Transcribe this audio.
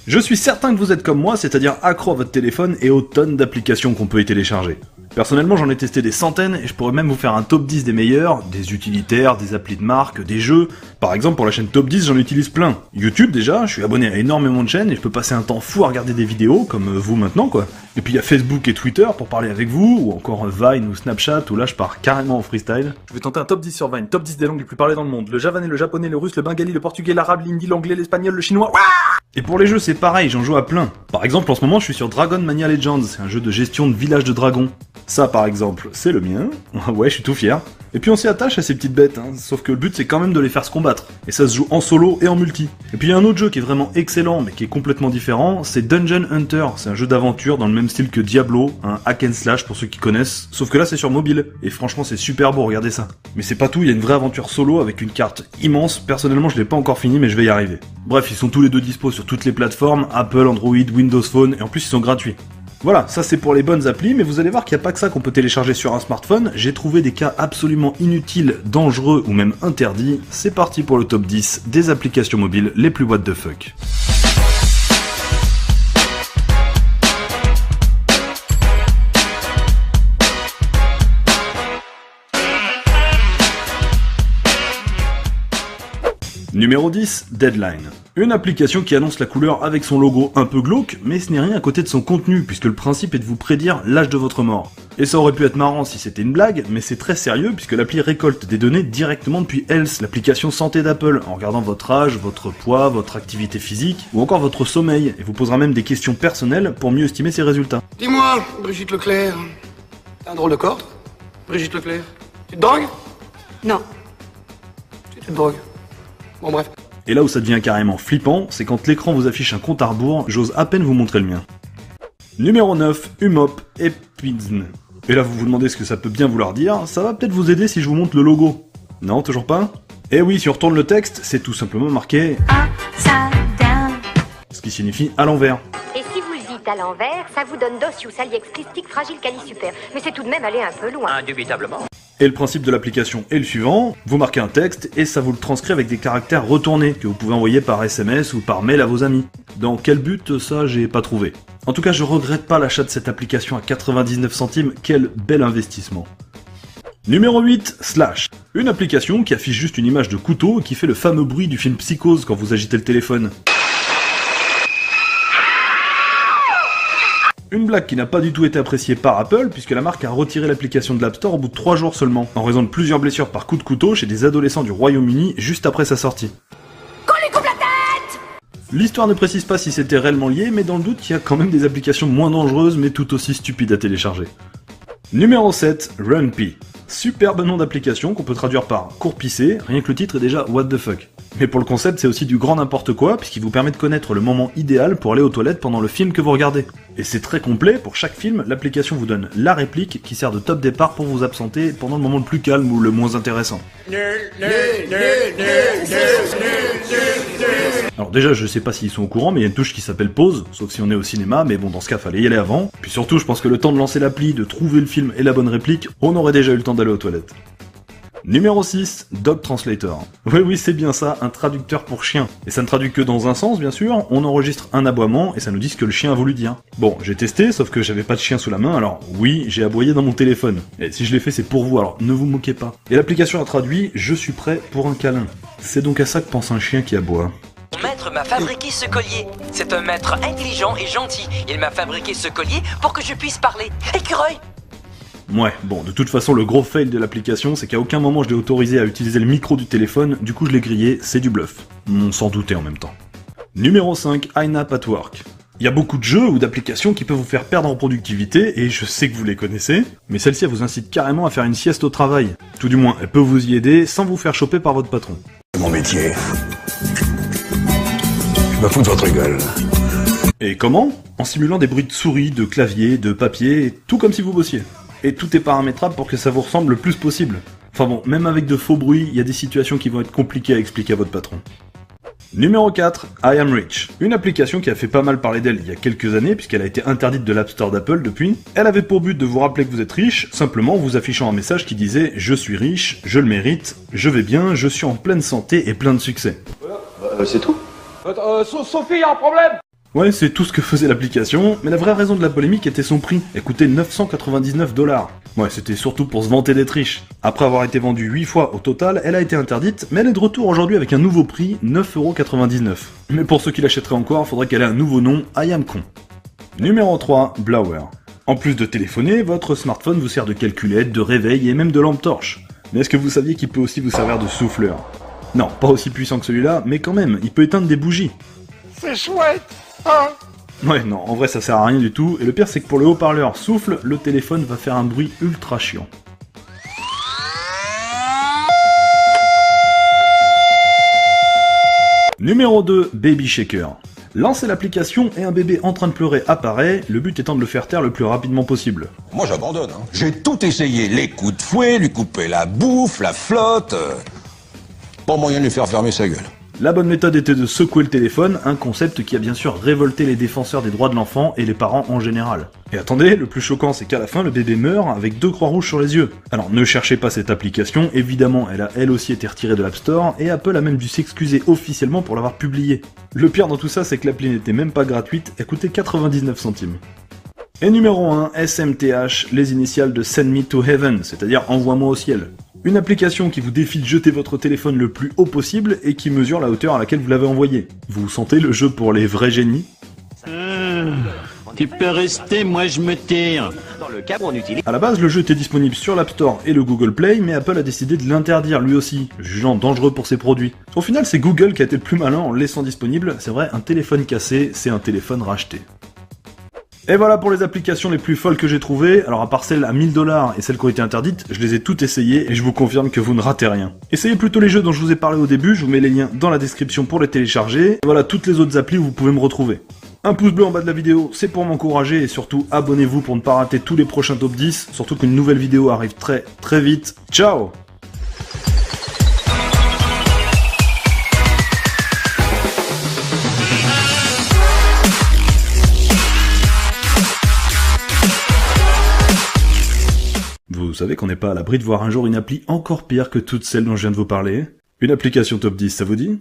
Je suis certain que vous êtes comme moi, c'est-à-dire accro à votre téléphone et aux tonnes d'applications qu'on peut y télécharger. Personnellement, j'en ai testé des centaines et je pourrais même vous faire un top 10 des meilleurs, des utilitaires, des applis de marque, des jeux. Par exemple, pour la chaîne Top 10, j'en utilise plein. YouTube déjà, je suis abonné à énormément de chaînes et je peux passer un temps fou à regarder des vidéos, comme vous maintenant quoi. Et puis il y a Facebook et Twitter pour parler avec vous, ou encore Vine ou Snapchat, où là je pars carrément en freestyle. Je vais tenter un top 10 sur Vine, top 10 des langues les plus parlées dans le monde. Le javanais, le japonais, le russe, le bengali, le portugais, l'arabe, l'hindi, l'anglais, l'espagnol, le chinois. Et pour les jeux, c'est pareil, j'en joue à plein. Par exemple, en ce moment, je suis sur Dragon Mania Legends, c'est un jeu de gestion de village de dragons. Ça, par exemple, c'est le mien. Ouais, je suis tout fier. Et puis on s'y attache à ces petites bêtes, hein. Sauf que le but, c'est quand même de les faire se combattre. Et ça se joue en solo et en multi. Et puis il y a un autre jeu qui est vraiment excellent, mais qui est complètement différent, c'est Dungeon Hunter. C'est un jeu d'aventure dans le même style que Diablo, un hack and slash pour ceux qui connaissent. Sauf que là, c'est sur mobile. Et franchement, c'est super beau, regardez ça. Mais c'est pas tout, il y a une vraie aventure solo avec une carte immense. Personnellement, je l'ai pas encore fini, mais je vais y arriver. Bref, ils sont tous les deux dispo sur toutes les plateformes, Apple, Android, Windows Phone, et en plus ils sont gratuits. Voilà, ça c'est pour les bonnes applis, mais vous allez voir qu'il n'y a pas que ça qu'on peut télécharger sur un smartphone. J'ai trouvé des cas absolument inutiles, dangereux ou même interdits. C'est parti pour le top 10 des applications mobiles les plus what the fuck. Numéro 10, Deadline. Une application qui annonce la couleur avec son logo un peu glauque, mais ce n'est rien à côté de son contenu, puisque le principe est de vous prédire l'âge de votre mort. Et ça aurait pu être marrant si c'était une blague, mais c'est très sérieux puisque l'appli récolte des données directement depuis Health, l'application santé d'Apple, en regardant votre âge, votre poids, votre activité physique, ou encore votre sommeil, et vous posera même des questions personnelles pour mieux estimer ses résultats. Dis-moi, Brigitte Leclerc, t'as un drôle de corps, toi Brigitte Leclerc, tu te drogues? Non. Tu te drogues. Bon bref. Et là où ça devient carrément flippant, c'est quand l'écran vous affiche un compte à rebours, j'ose à peine vous montrer le mien. Numéro 9, Umop et Pizn. Et là vous vous demandez ce que ça peut bien vouloir dire, ça va peut-être vous aider si je vous montre le logo. Non, toujours pas? Eh oui, si on retourne le texte, c'est tout simplement marqué Upside Down, ce qui signifie à l'envers. Et si vous le dites à l'envers, ça vous donne Docius, aliex, christique, fragile, cali super. Mais c'est tout de même aller un peu loin. Indubitablement. Et le principe de l'application est le suivant, vous marquez un texte et ça vous le transcrit avec des caractères retournés que vous pouvez envoyer par SMS ou par mail à vos amis. Dans quel but, ça j'ai pas trouvé. En tout cas, je regrette pas l'achat de cette application à 99 centimes, quel bel investissement. Numéro 8, Slash. Une application qui affiche juste une image de couteau et qui fait le fameux bruit du film Psychose quand vous agitez le téléphone. Une blague qui n'a pas du tout été appréciée par Apple, puisque la marque a retiré l'application de l'App Store au bout de 3 jours seulement, en raison de plusieurs blessures par coup de couteau chez des adolescents du Royaume-Uni juste après sa sortie. Qu'on lui coupe la tête! L'histoire ne précise pas si c'était réellement lié, mais dans le doute, il y a quand même des applications moins dangereuses, mais tout aussi stupides à télécharger. Numéro 7, RunPee. Superbe nom d'application qu'on peut traduire par court pissé, rien que le titre est déjà what the fuck. Mais pour le concept, c'est aussi du grand n'importe quoi, puisqu'il vous permet de connaître le moment idéal pour aller aux toilettes pendant le film que vous regardez. Et c'est très complet, pour chaque film, l'application vous donne la réplique qui sert de top départ pour vous absenter pendant le moment le plus calme ou le moins intéressant. Alors déjà, je sais pas s'ils sont au courant, mais il y a une touche qui s'appelle pause, sauf si on est au cinéma, mais bon, dans ce cas, fallait y aller avant. Puis surtout, je pense que le temps de lancer l'appli, de trouver le film et la bonne réplique, on aurait déjà eu le temps d'aller aux toilettes. Numéro 6, Dog Translator. Oui, c'est bien ça, un traducteur pour chien. Et ça ne traduit que dans un sens, bien sûr, on enregistre un aboiement et ça nous dit ce que le chien a voulu dire. Bon, j'ai testé, sauf que j'avais pas de chien sous la main, alors oui, j'ai aboyé dans mon téléphone. Et si je l'ai fait, c'est pour vous, alors ne vous moquez pas. Et l'application a traduit « Je suis prêt pour un câlin ». C'est donc à ça que pense un chien qui aboie. Mon maître m'a fabriqué ce collier. C'est un maître intelligent et gentil. Il m'a fabriqué ce collier pour que je puisse parler. Écureuil! Ouais, bon, de toute façon, le gros fail de l'application, c'est qu'à aucun moment je l'ai autorisé à utiliser le micro du téléphone, du coup je l'ai grillé, c'est du bluff. On s'en doutait en même temps. Numéro 5, iNap at Work. Il y a beaucoup de jeux ou d'applications qui peuvent vous faire perdre en productivité, et je sais que vous les connaissez, mais celle-ci elle vous incite carrément à faire une sieste au travail. Tout du moins, elle peut vous y aider sans vous faire choper par votre patron. C'est mon métier. Je me fous de votre gueule. Et comment? En simulant des bruits de souris, de clavier, de papier, tout comme si vous bossiez. Et tout est paramétrable pour que ça vous ressemble le plus possible. Enfin bon, même avec de faux bruits, il y a des situations qui vont être compliquées à expliquer à votre patron. Numéro 4, I Am Rich. Une application qui a fait pas mal parler d'elle il y a quelques années, puisqu'elle a été interdite de l'App Store d'Apple depuis. Elle avait pour but de vous rappeler que vous êtes riche, simplement en vous affichant un message qui disait « Je suis riche, je le mérite, je vais bien, je suis en pleine santé et plein de succès ». C'est tout. Sophie, y a un problème. Ouais, c'est tout ce que faisait l'application, mais la vraie raison de la polémique était son prix. Elle coûtait 999 $. Ouais, c'était surtout pour se vanter d'être riche. Après avoir été vendue 8 fois au total, elle a été interdite, mais elle est de retour aujourd'hui avec un nouveau prix, 9,99 €. Mais pour ceux qui l'achèteraient encore, faudrait qu'elle ait un nouveau nom, IamCon. Numéro 3, Blower. En plus de téléphoner, votre smartphone vous sert de calculette, de réveil et même de lampe torche. Mais est-ce que vous saviez qu'il peut aussi vous servir de souffleur? Non, pas aussi puissant que celui-là, mais quand même, il peut éteindre des bougies. C'est chouette, hein? Ouais, non, en vrai ça sert à rien du tout, et le pire c'est que pour le haut-parleur souffle, le téléphone va faire un bruit ultra chiant. Numéro 2, Baby Shaker. Lancez l'application et un bébé en train de pleurer apparaît, le but étant de le faire taire le plus rapidement possible. Moi j'abandonne. Hein. J'ai tout essayé, les coups de fouet, lui couper la bouffe, la flotte. Pas moyen de lui faire fermer sa gueule. La bonne méthode était de secouer le téléphone, un concept qui a bien sûr révolté les défenseurs des droits de l'enfant et les parents en général. Et attendez, le plus choquant c'est qu'à la fin le bébé meurt avec 2 croix rouges sur les yeux. Alors ne cherchez pas cette application, évidemment elle a elle aussi été retirée de l'App Store, et Apple a même dû s'excuser officiellement pour l'avoir publiée. Le pire dans tout ça c'est que l'appli n'était même pas gratuite, elle coûtait 99 centimes. Et numéro 1, SMTH, les initiales de Send Me to Heaven, c'est-à-dire Envoie-moi au ciel. Une application qui vous défie de jeter votre téléphone le plus haut possible et qui mesure la hauteur à laquelle vous l'avez envoyé. Vous sentez le jeu pour les vrais génies? Tu peux rester, moi je me tire. A la base, le jeu était disponible sur l'App Store et le Google Play, mais Apple a décidé de l'interdire lui aussi, jugeant dangereux pour ses produits. Au final, c'est Google qui a été le plus malin en le laissant disponible. C'est vrai, un téléphone cassé, c'est un téléphone racheté. Et voilà pour les applications les plus folles que j'ai trouvées. Alors à part celles à 1000 $ et celles qui ont été interdites, je les ai toutes essayées et je vous confirme que vous ne ratez rien. Essayez plutôt les jeux dont je vous ai parlé au début, je vous mets les liens dans la description pour les télécharger. Et voilà toutes les autres applis où vous pouvez me retrouver. Un pouce bleu en bas de la vidéo, c'est pour m'encourager et surtout abonnez-vous pour ne pas rater tous les prochains top 10, surtout qu'une nouvelle vidéo arrive très vite. Ciao! Vous savez qu'on n'est pas à l'abri de voir un jour une appli encore pire que toutes celles dont je viens de vous parler? Une application top 10, ça vous dit?